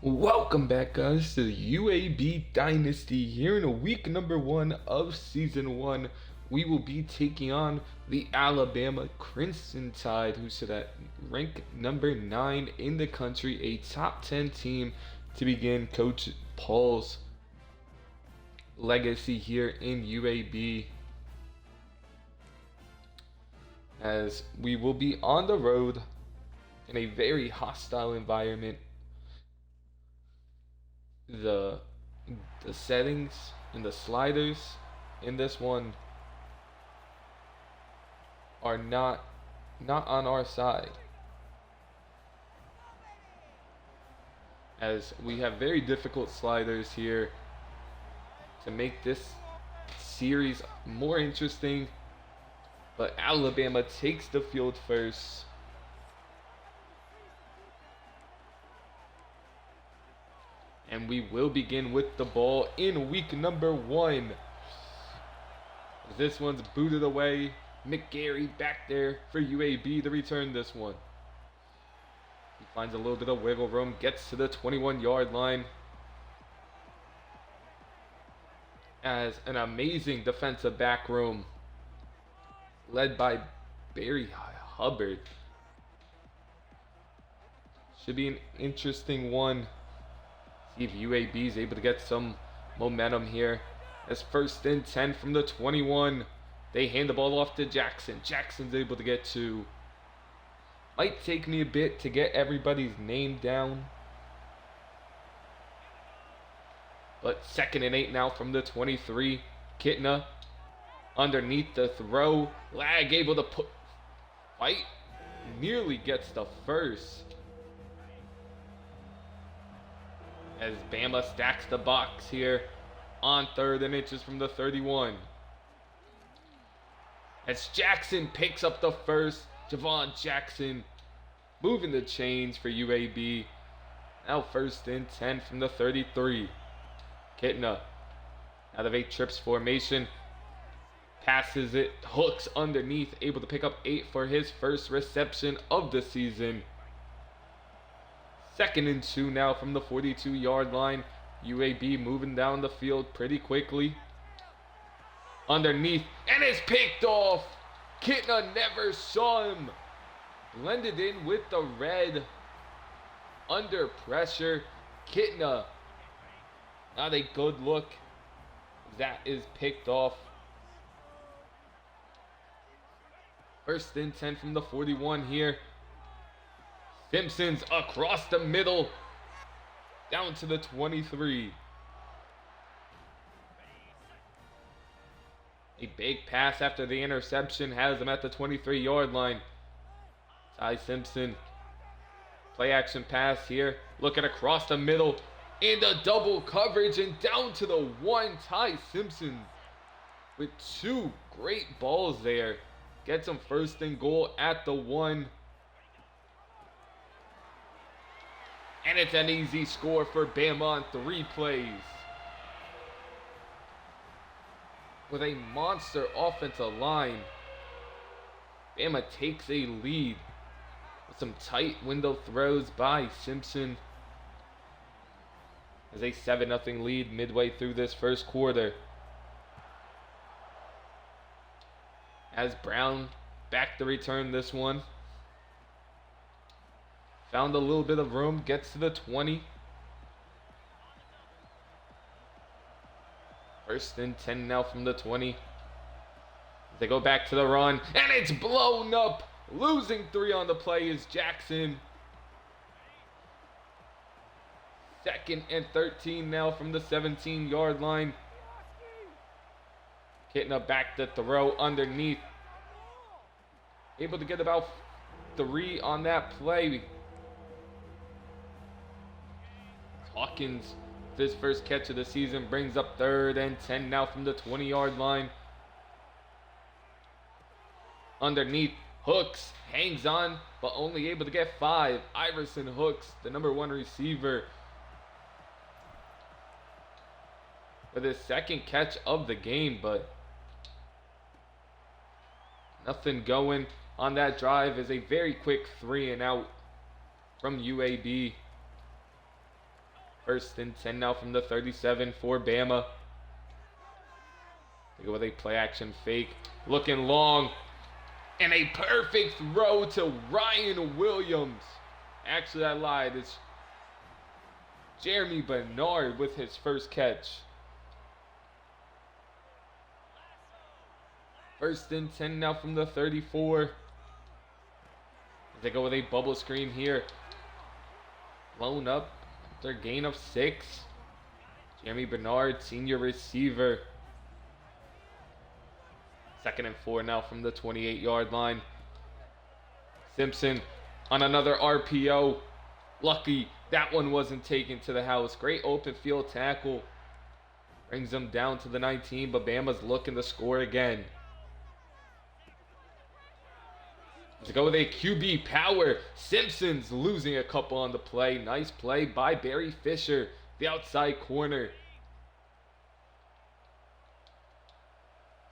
Welcome back, guys, to the UAB Dynasty. Here in week number 1 of season 1, we will be taking on the Alabama Crimson Tide, who sit at rank number 9 in the country, a top 10 team to begin Coach Paul's legacy here in UAB. As we will be on the road in a very hostile environment. The settings and the sliders in this one are not on our side, as we have very difficult sliders here to make this series more interesting. But Alabama takes the field first. And we will begin with the ball in week number 1. This one's booted away. McGarry back there for UAB to return this one. He finds a little bit of wiggle room, gets to the 21-yard line. As an amazing defensive back room led by Barry Hubbard. Should be an interesting one. See if UAB is able to get some momentum here. As 1st and 10 from the 21. They hand the ball off to Jackson. Jackson's able to get 2. Might take me a bit to get everybody's name down. But 2nd and 8 now from the 23. Kitna underneath the throw. Lag able to put fight. Nearly gets the first. As Bama stacks the box here on 3rd and inches from the 31. As Jackson picks up the first. Javon Jackson moving the chains for UAB. Now 1st and 10 from the 33. Kitna out of 8 trips formation. Passes it, hooks underneath, able to pick up 8 for his first reception of the season. 2nd and 2 now from the 42-yard line. UAB moving down the field pretty quickly. Underneath, and it's picked off. Kitna never saw him. Blended in with the red. Under pressure. Kitna, not a good look. That is picked off. 1st and 10 from the 41 here. Simpson's across the middle, down to the 23. A big pass after the interception has him at the 23-yard line. Ty Simpson, play action pass here, looking across the middle, into double coverage and down to the 1. Ty Simpson with 2 great balls there. Gets him 1st and goal at the 1. And it's an easy score for Bama on 3 plays. With a monster offensive line, Bama takes a lead with some tight window throws by Simpson. As a 7-0 lead midway through this first quarter. As Brown back to return this one. Found a little bit of room, gets to the 20. 1st and 10 now from the 20. They go back to the run, and it's blown up. Losing 3 on the play is Jackson. 2nd and 13 now from the 17-yard line. Kitna back to throw underneath. Able to get about 3 on that play. Hawkins, his first catch of the season, brings up 3rd and 10 now from the 20-yard line. Underneath, Hooks hangs on, but only able to get 5. Iverson Hooks, the number 1 receiver, with his 2nd catch of the game, but nothing going on that drive. Is a very quick 3 and out from UAB. First and 10 now from the 37 for Bama. They go with a play action fake. Looking long. And a perfect throw to Ryan Williams. Actually, I lied. It's Jeremy Bernard with his first catch. First and 10 now from the 34. They go with a bubble screen here. Blown up. Their gain of 6. Jeremy Bernard, senior receiver. Second and 4 now from the 28-yard line. Simpson on another RPO. Lucky that one wasn't taken to the house. Great open field tackle. Brings them down to the 19, but Bama's looking to score again. To go with a QB power. Simpson's losing a couple on the play. Nice play by Barry Fisher, the outside corner.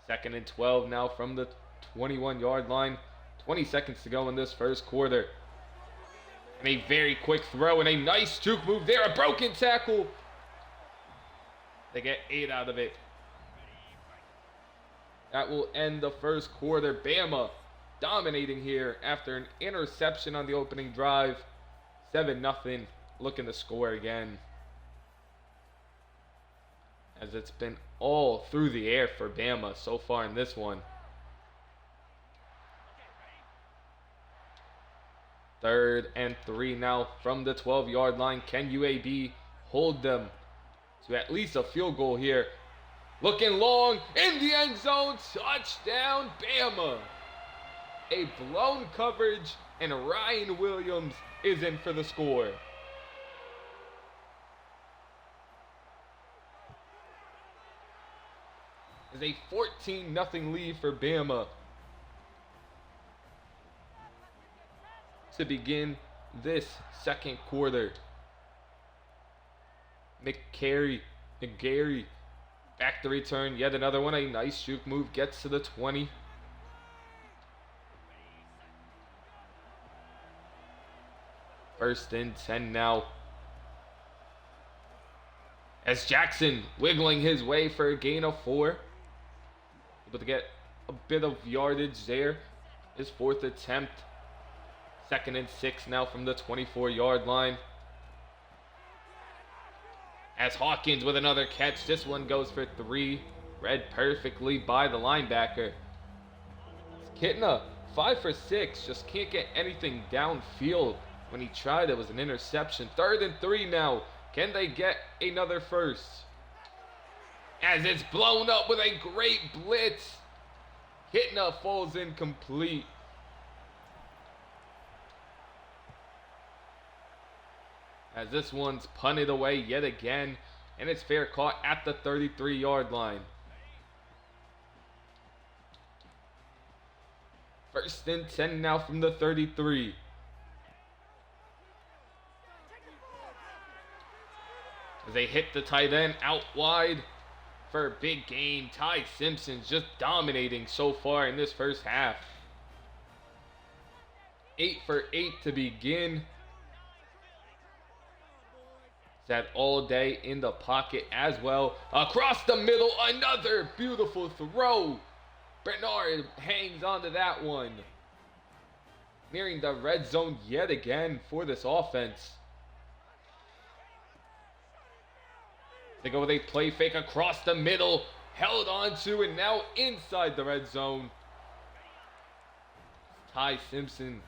Second and 12 now from the 21-yard line. 20 seconds to go in this first quarter. And a very quick throw and a nice juke move there. A broken tackle. They get 8 out of it. That will end the first quarter. Bama dominating here after an interception on the opening drive. 7-0, looking to score again. As it's been all through the air for Bama so far in this one. Third and 3 now from the 12-yard line. Can UAB hold them to at least a field goal here? Looking long in the end zone. Touchdown, Bama. A blown coverage, and Ryan Williams is in for the score. It's a 14-0 lead for Bama to begin this second quarter. McGarry back to return, yet another one. A nice juke move, gets to the 20. First and 10 now. As Jackson wiggling his way for a gain of 4. Able to get a bit of yardage there. His 4th attempt. Second and 6 now from the 24-yard line. As Hawkins with another catch. This one goes for 3. Read perfectly by the linebacker. Kitna, 5 for 6. Just can't get anything downfield. When he tried, it was an interception. 3rd and 3 now. Can they get another first? As it's blown up with a great blitz. Kitna falls incomplete. As this one's punted away yet again. And it's fair caught at the 33-yard line. First and 10 now from the 33. As they hit the tight end out wide for a big gain. Ty Simpson's just dominating so far in this first half. 8 for 8 to begin. That all day in the pocket as well. Across the middle, another beautiful throw. Bernard hangs onto that one. Nearing the red zone yet again for this offense. They go with a play fake across the middle. Held onto and now inside the red zone. Ty Simpson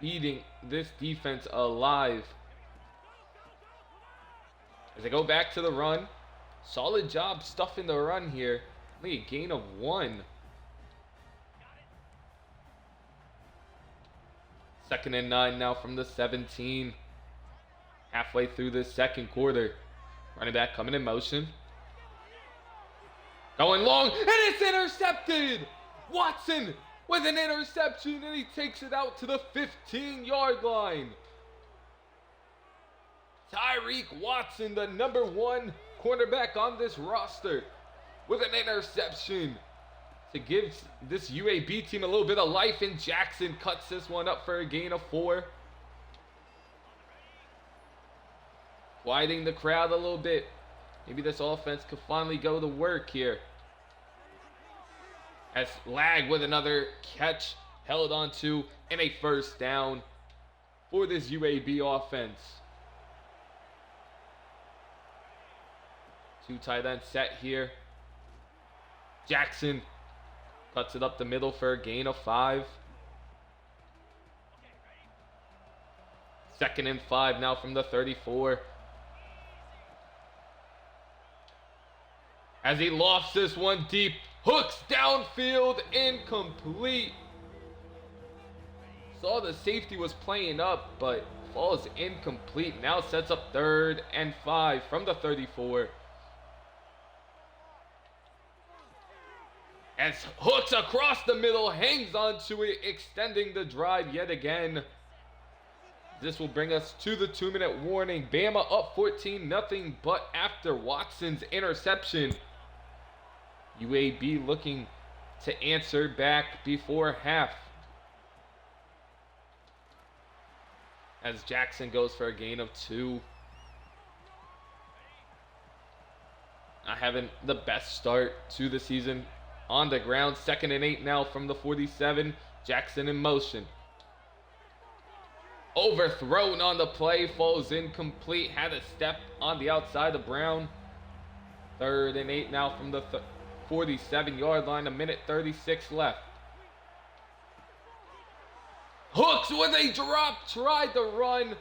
eating this defense alive. As they go back to the run. Solid job stuffing the run here. Only a gain of 1. Second and 9 now from the 17. Halfway through the second quarter. Running back coming in motion. Going long, and it's intercepted! Watson with an interception, and he takes it out to the 15-yard line. Tyreek Watson, the number 1 cornerback on this roster, with an interception to give this UAB team a little bit of life, and Jackson cuts this one up for a gain of 4. quieting the crowd a little bit. Maybe this offense could finally go to work here. As Lag with another catch held onto and a first down for this UAB offense. Two tight ends set here. Jackson cuts it up the middle for a gain of 5. 2nd and 5 now from the 34. As he lofts this one deep, hooks downfield, incomplete. Saw the safety was playing up, but falls incomplete. Now sets up 3rd and 5 from the 34. As hooks across the middle, hangs onto it, extending the drive yet again. This will bring us to the 2-minute warning. Bama up 14-0, but after Watson's interception, UAB looking to answer back before half. As Jackson goes for a gain of 2. Not having the best start to the season on the ground. 2nd and 8 now from the 47. Jackson in motion. Overthrown on the play, falls incomplete. Had a step on the outside of Brown. 3rd and 8 now from the 47-yard line. 1:36 left. Hooks with a drop, tried to run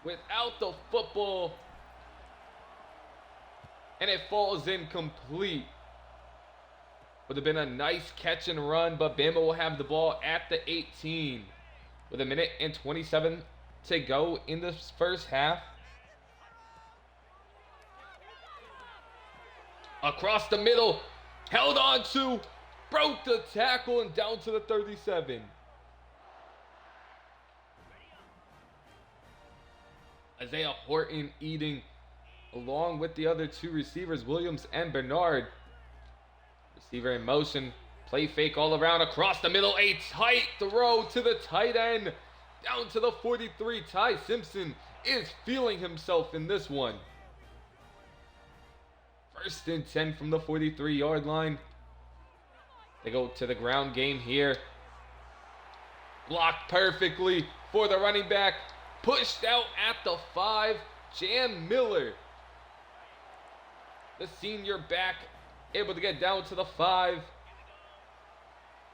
without the football, and it falls incomplete. Would have been a nice catch and run, but Bama will have the ball at the 18 with 1:27 to go in this first half. Across the middle, held on to, broke the tackle, and down to the 37. Isaiah Horton eating along with the other 2 receivers, Williams and Bernard. Receiver in motion, play fake all around, across the middle, a tight throw to the tight end, down to the 43. Ty Simpson is feeling himself in this one. 1st and 10 from the 43-yard line. They go to the ground game here. Blocked perfectly for the running back. Pushed out at the 5, Jam Miller. The senior back able to get down to the 5.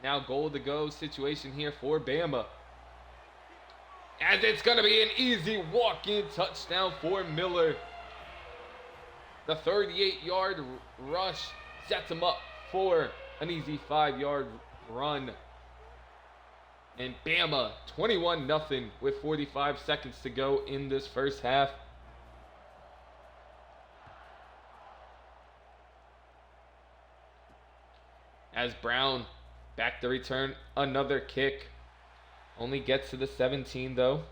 Now goal to go situation here for Bama. As it's going to be an easy walk-in touchdown for Miller. The 38-yard rush sets him up for an easy 5-yard run. And Bama 21-0 with 45 seconds to go in this first half. As Brown back to return another kick. Only gets to the 17 though.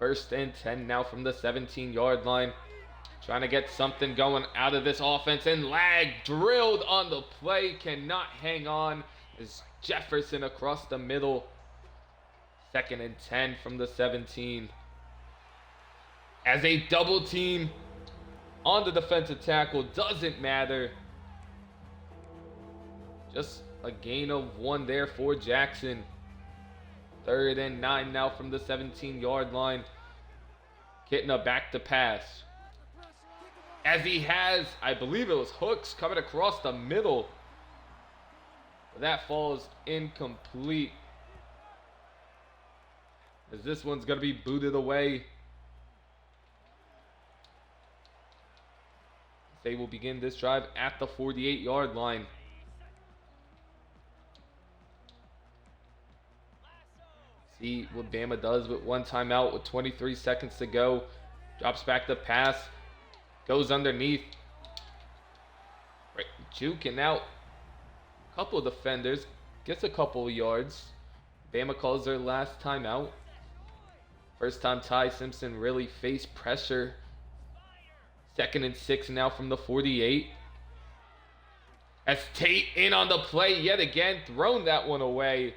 First and 10 now from the 17-yard line. Trying to get something going out of this offense, and Lag drilled on the play. Cannot hang on as Jefferson across the middle. 2nd and 10 from the 17. As a double team on the defensive tackle, doesn't matter. Just a gain of 1 there for Jackson. 3rd and 9 now from the 17-yard line. Getting a back to pass. As he has, I believe it was Hooks coming across the middle. That falls incomplete. As this one's going to be booted away. They will begin this drive at the 48-yard line. See what Bama does with 1 timeout with 23 seconds to go. Drops back the pass. Goes underneath. Right, juking out a couple of defenders. Gets a couple of yards. Bama calls their last timeout. First time Ty Simpson really faced pressure. 2nd and 6 now from the 48. As Tate in on the play yet again, thrown that one away.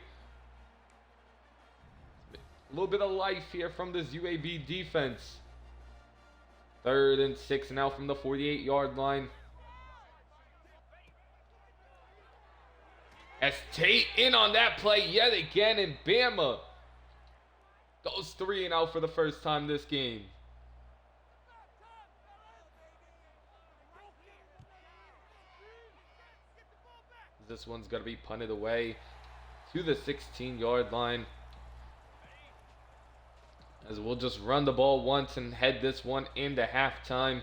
A little bit of life here from this UAB defense. 3rd and 6 now from the 48-yard line. As Tate in on that play yet again, and Bama goes 3 and out for the first time this game. This one's going to be punted away to the 16-yard line. As we'll just run the ball once and head this one into halftime.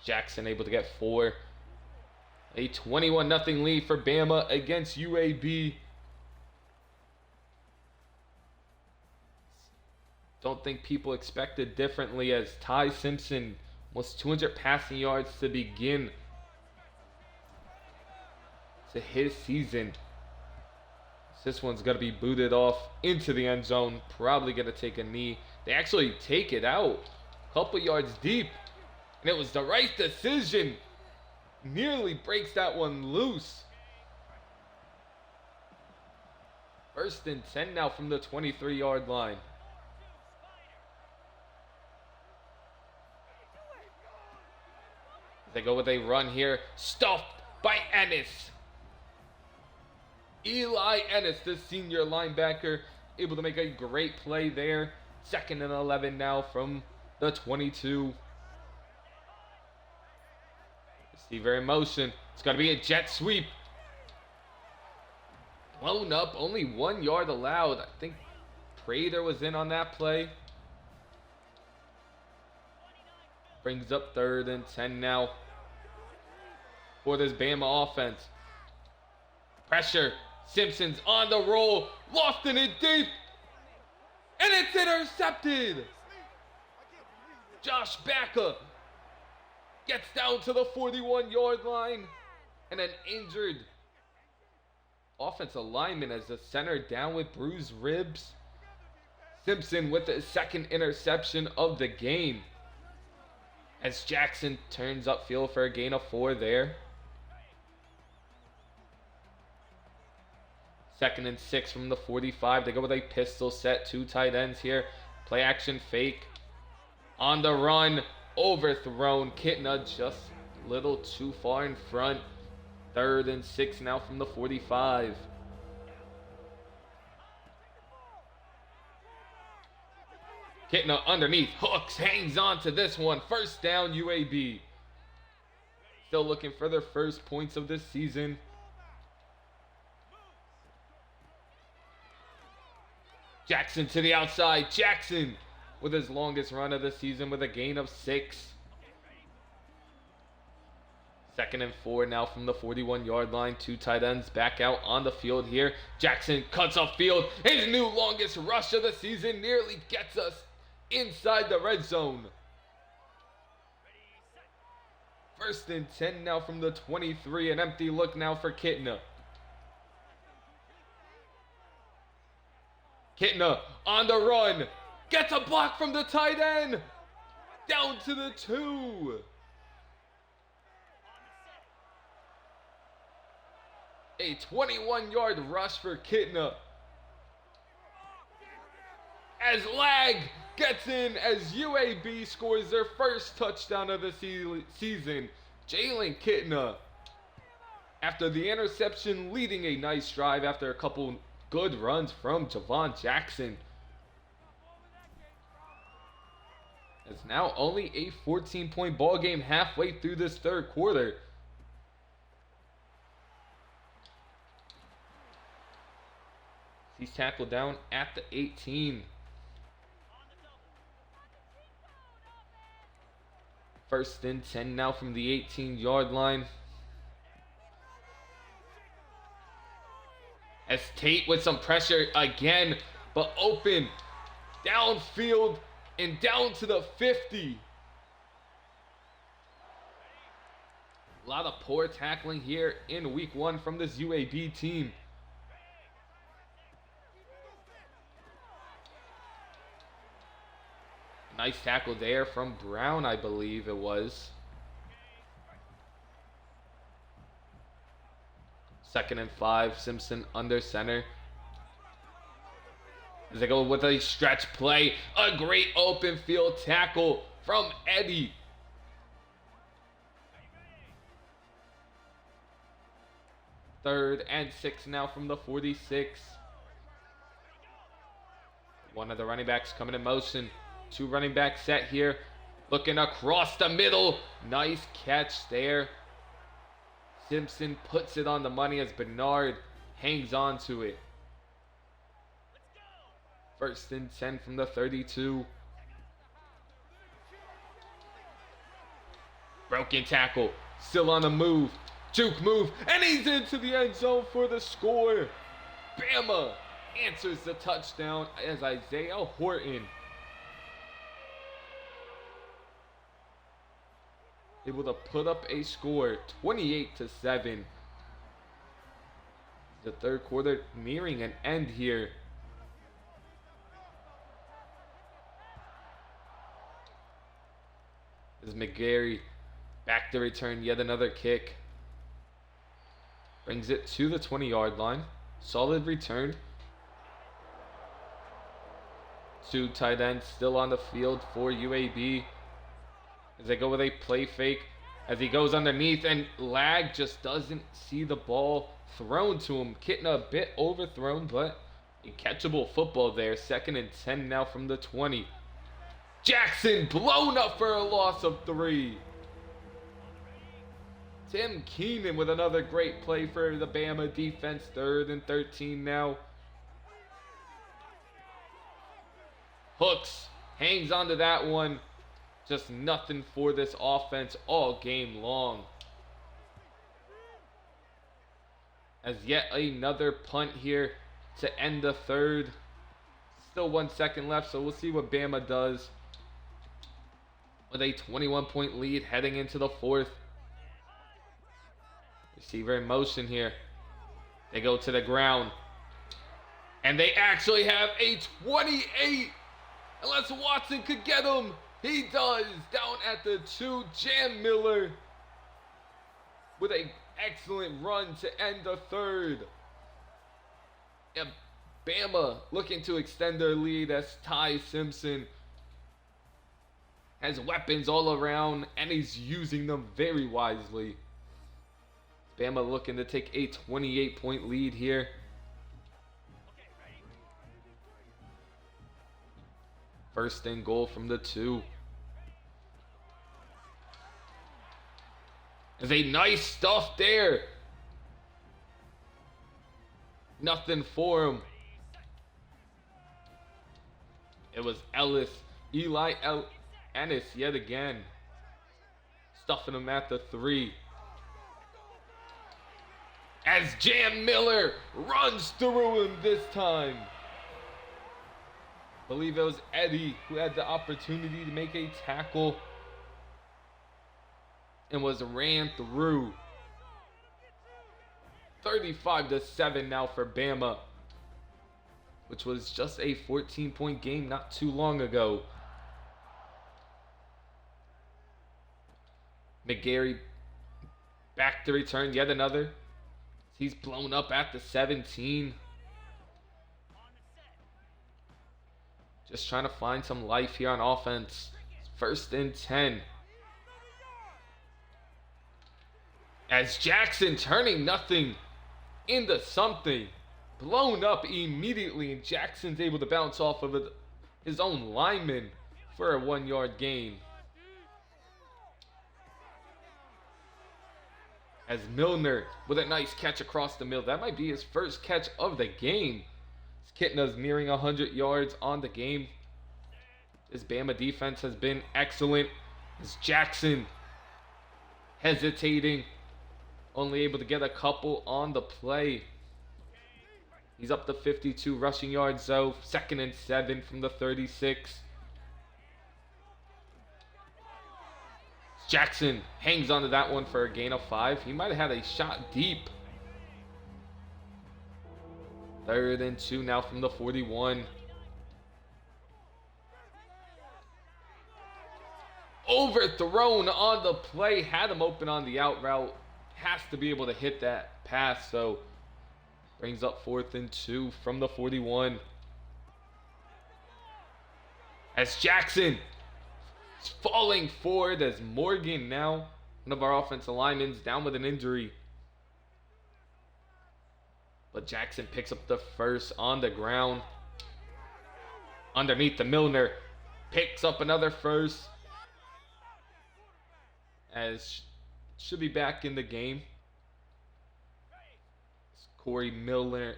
Jackson able to get 4. A 21-0 lead for Bama against UAB. Don't think people expected differently, as Ty Simpson was 200 passing yards to begin to his season. This one's going to be booted off into the end zone. Probably going to take a knee. They actually take it out a couple yards deep. And it was the right decision. Nearly breaks that one loose. 1st and 10 now from the 23-yard line. They go with a run here. Stuffed by Ennis. Eli Ennis, the senior linebacker, able to make a great play there. 2nd and 11 now from the 22. Receiver in motion. It's going to be a jet sweep. Blown up. Only 1 yard allowed. I think Prater was in on that play. Brings up 3rd and 10 now for this Bama offense. Pressure. Simpson's on the roll. Lofting it deep. And it's intercepted. Josh Backa gets down to the 41-yard line. And an injured offensive lineman as the center down with bruised ribs. Simpson with the 2nd interception of the game. As Jackson turns upfield for a gain of 4 there. 2nd and 6 from the 45. They go with a pistol set. 2 tight ends here. Play action fake. On the run. Overthrown. Kitna just a little too far in front. 3rd and 6 now from the 45. Kitna underneath. Hooks. Hangs on to this one. 1st down UAB. Still looking for their first points of this season. Jackson to the outside. Jackson with his longest run of the season with a gain of 6. 2nd and 4 now from the 41-yard line. 2 tight ends back out on the field here. Jackson cuts off field. His new longest rush of the season nearly gets us inside the red zone. 1st and 10 now from the 23. An empty look now for Kitna. Kitna on the run. Gets a block from the tight end. Down to the 2. A 21-yard rush for Kitna. As Lag gets in as UAB scores their first touchdown of the season. Jalen Kitna, after the interception, leading a nice drive after a couple good runs from Javon Jackson. It's now only a 14-point ball game halfway through this 3rd quarter. He's tackled down at the 18. 1st and 10 now from the 18-yard line. As Tate with some pressure again, but open downfield and down to the 50. A lot of poor tackling here in week 1 from this UAB team. Nice tackle there from Brown, I believe it was. 2nd and 5. Simpson under center. As they go with a stretch play. A great open field tackle from Eddie. 3rd and 6 now from the 46. One of the running backs coming in motion. 2 running back set here. Looking across the middle. Nice catch there. Simpson puts it on the money as Bernard hangs on to it. 1st and 10 from the 32. Broken tackle. Still on the move. Juke move. And he's into the end zone for the score. Bama answers the touchdown as Isaiah Horton able to put up a score, 28-7. The 3rd quarter nearing an end here. As McGarry back to return yet another kick. Brings it to the 20-yard line. Solid return. 2 tight ends still on the field for UAB. As they go with a play fake. As he goes underneath and Lag just doesn't see the ball thrown to him. Getting a bit overthrown, but a catchable football there. 2nd and 10 now from the 20. Jackson blown up for a loss of 3. Tim Keenan with another great play for the Bama defense. 3rd and 13 now. Hooks hangs onto that one. Just nothing for this offense all game long. As yet another punt here to end the 3rd. Still 1 second left, so we'll see what Bama does. With a 21-point lead heading into the 4th. Receiver in motion here. They go to the ground. And they actually have a 28. Unless Watson could get him. He does. Down at the 2. Jam Miller with an excellent run to end the 3rd. And Bama looking to extend their lead as Ty Simpson has weapons all around and he's using them very wisely. Bama looking to take a 28-point lead here. First and goal from the 2. There's a nice stuff there. Nothing for him. It was Eli Ennis yet again. Stuffing him at the 3. As Jam Miller runs through him this time. I believe it was Eddie who had the opportunity to make a tackle and was ran through. 35-7 now for Bama, which was just a 14-point game not too long ago. McGarry back to return yet another. He's blown up at the 17. Just trying to find some life here on offense. 1st and 10. As Jackson turning nothing into something. Blown up immediately, and Jackson's able to bounce off of his own lineman for a 1-yard gain. As Milner with a nice catch across the middle. That might be his first catch of the game. Kitna's nearing 100 yards on the game. This Bama defense has been excellent. As Jackson hesitating. Only able to get a couple on the play. He's up to 52 rushing yards though. 2nd and 7 from the 36. Jackson hangs onto that one for a gain of 5. He might have had a shot deep. 3rd and 2 now from the 41. Overthrown on the play. Had him open on the out route. has to be able to hit that pass, so brings up 4th and 2 from the 41. As Jackson is falling forward as Morgan, now one of our offensive linemen, down with an injury. But Jackson picks up the first on the ground. Underneath the Milner, picks up another first. As should be back in the game. It's Corey Milner.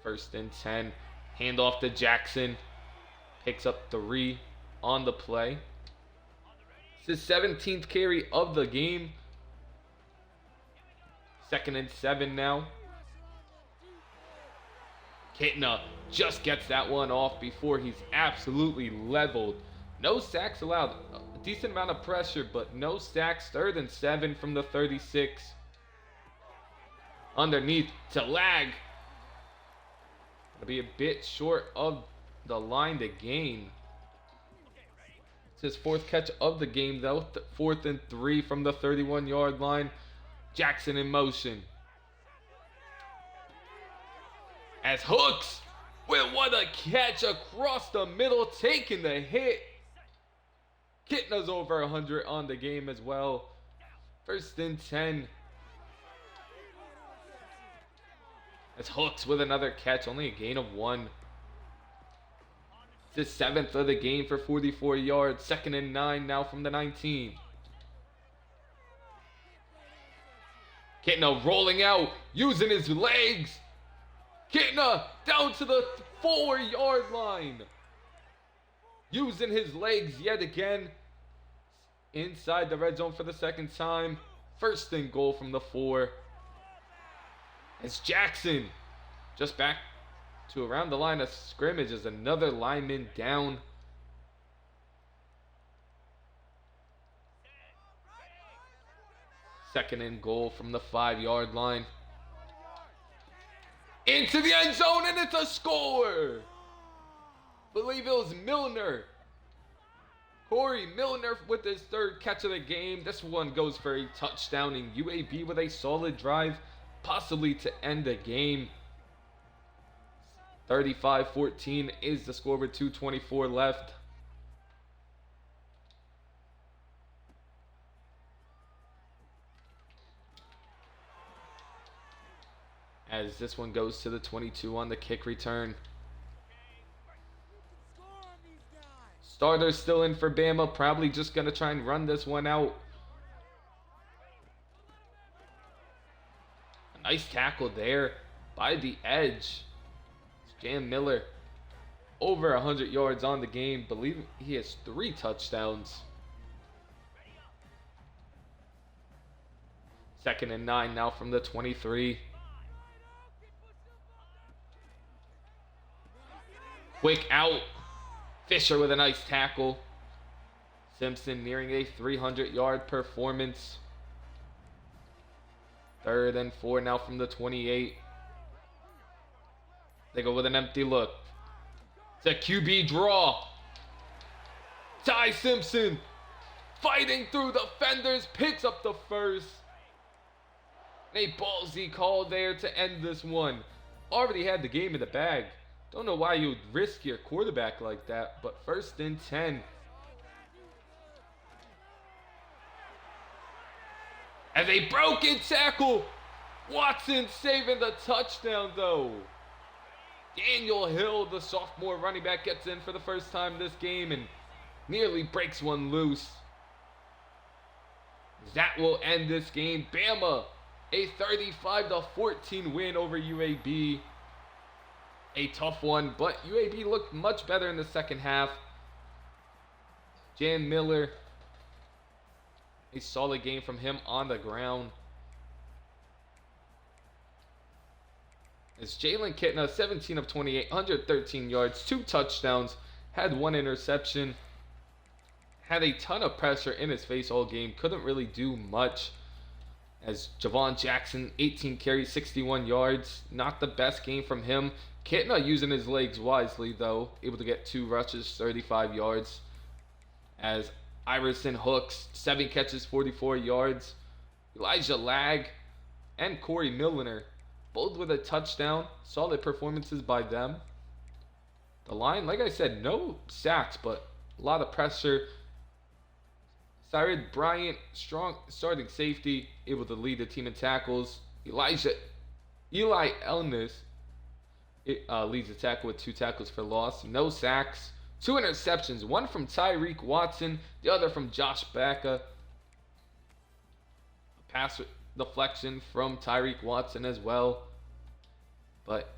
1st and 10. Handoff to Jackson. Picks up 3 on the play. It's his 17th carry of the game. 2nd and 7 now. Kitna just gets that one off before he's absolutely leveled. No sacks allowed. A decent amount of pressure, but no sacks. 3rd and 7 from the 36. Underneath to Lag. It'll be a bit short of the line to gain. It's his 4th catch of the game, though. 4th and 3 from the 31-yard line. Jackson in motion. As Hooks, with what a catch across the middle, taking the hit. Kitna's over 100 on the game as well. 1st and 10. As Hooks with another catch, only a gain of 1. It's his 7th of the game for 44 yards. 2nd and 9 now from the 19. Kitna rolling out, using his legs. Kitna down to the 4-yard line. Using his legs yet again. Inside the red zone for the 2nd time. 1st and goal from the 4. As Jackson just back to around the line of scrimmage as another lineman down. Second and goal from the 5-yard line. Into the end zone, and it's a score! Believe it was Milner. Corey Milner with his 3rd catch of the game. This one goes for a touchdown, and UAB with a solid drive, possibly to end the game. 35-14 is the score with 2:24 left. As this one goes to the 22 on the kick return. Starters still in for Bama. Probably just going to try and run this one out. A nice tackle there by the edge. It's Jan Miller. Over 100 yards on the game. Believe he has 3 touchdowns. 2nd and 9 now from the 23. Quick out. Fisher with a nice tackle. Simpson nearing a 300-yard performance. 3rd and 4 now from the 28. They go with an empty look. It's a QB draw. Ty Simpson fighting through the fenders, picks up the first. A ballsy call there to end this one. Already had the game in the bag. Don't know why you would risk your quarterback like that, but 1st and 10. As a broken tackle, Watson saving the touchdown though. Daniel Hill, the sophomore running back, gets in for the first time this game and nearly breaks one loose. That will end this game. Bama, a 35-14 win over UAB. A tough one, but UAB looked much better in the second half. Jan Miller, a solid game from him on the ground. As Jalen Kitna, 17 of 28, 113 yards, 2 touchdowns, had 1 interception. Had a ton of pressure in his face all game, couldn't really do much. As Javon Jackson, 18 carries, 61 yards, not the best game from him. Kitna using his legs wisely though, able to get 2 rushes, 35 yards. As Iverson hooks, 7 catches, 44 yards. Elijah Lag and Corey Milliner, both with a touchdown. Solid performances by them. The line, like I said, no sacks, but a lot of pressure. Cyrus Bryant, strong starting safety, able to lead the team in tackles. Eli Elnis leads the tackle with 2 tackles for loss. No sacks. 2 interceptions, one from Tyreek Watson, the other from Josh Backa. A pass deflection from Tyreek Watson as well. But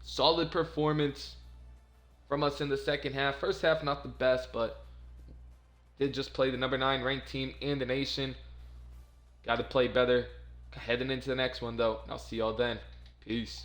solid performance from us in the second half. First half, not the best, but did just play the number 9 ranked team in the nation. Got to play better heading into the next one, though. I'll see y'all then. Peace.